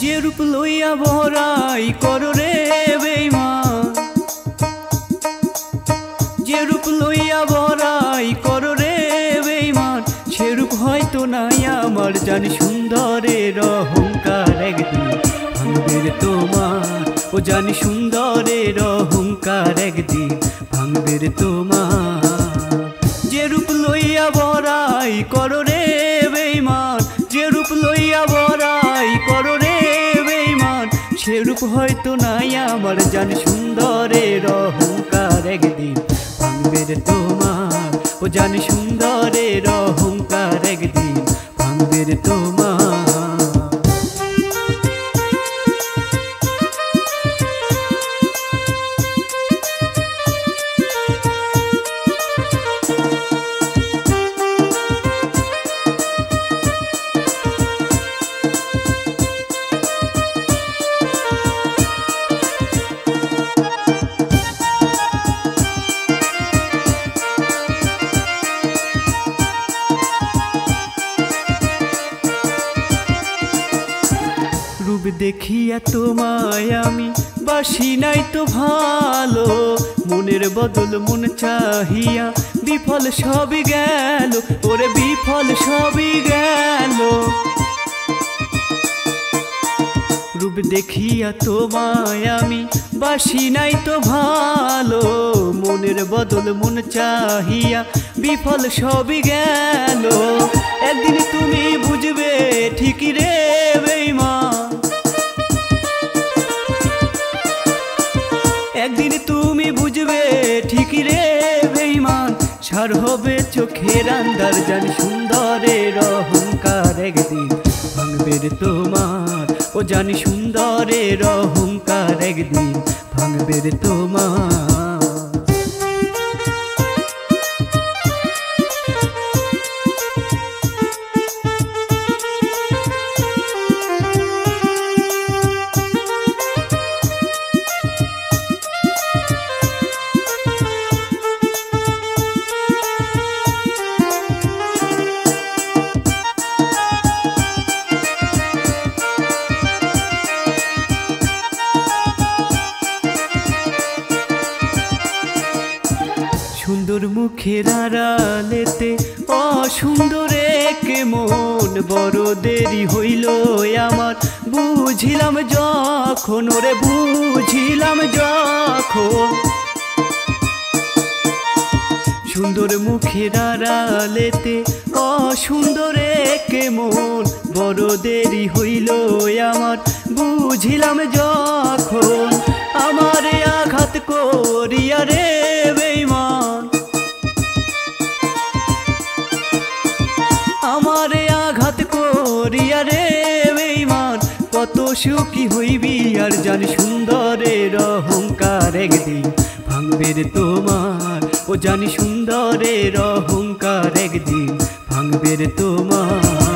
যে রূপ লইয়া বড়াই করো রে বেঈমান, যে রূপ লইয়া বড়াই করো রে বেঈমান, সে রূপ হয়তো নাই আমার। জানি সুন্দরের অহংকার একদিন ভাঙবে রে তোমার, ও জানি সুন্দরের অহংকার একদিন ভাঙবে রে তোমার। যে রূপ লইয়া বড়াই করো রে বেঈমান, যে রূপ লইয়া বড়াই করো রে বেঈমান, সে রূপ হয়তো নাই আমার। জানি সুন্দরের অহংকার একদিন ভাঙবে রে তোমার, ও জানি সুন্দরের অহংকার একদিন ভাঙবে রে তোমার। রূপ দেখিয়া তোমায় আমি বাসি নাই তো ভালো, মনের বদল মন চাহিয়া বিফল সবই গেল, ওরে বিফল সবই গেল। রূপ দেখিয়া তোমায় আমি বাসি নাই তো ভালো, মনের বদল মন চাহিয়া বিফল সবই গেল। একদিন তুমি বুঝবে ঠিকই রে বেঈমান, একদিন তুমি বুঝবে ঠিকই রে বেঈমান, সার হবে চোখের আন্দার। জানি সুন্দরের অহংকার একদিন ভাঙবে রে তোমার, ও জানি সুন্দরের অহংকার একদিন ভাঙবে রে তোমার। সুন্দর মুখের আড়ালেতে অসুন্দর এক মন, বড় দেরি হইল আমার বুঝিলাম যখন, ওরে বুঝিলাম যখন। সুন্দর মুখের আড়ালেতে অসুন্দর এক মন, বড় দেরি হইল আমার বুঝিলাম যখন। আমারে আঘাত করিয়া রে বেঈমান, আমারে আঘাত করিয়া রে বেঈমান, কত সুখী হইবি আর। জানি সুন্দরের অহংকার একদিন ভাঙবে রে তোমার, ও জানি সুন্দরের অহংকার একদিন ভাঙবে রে তোমার।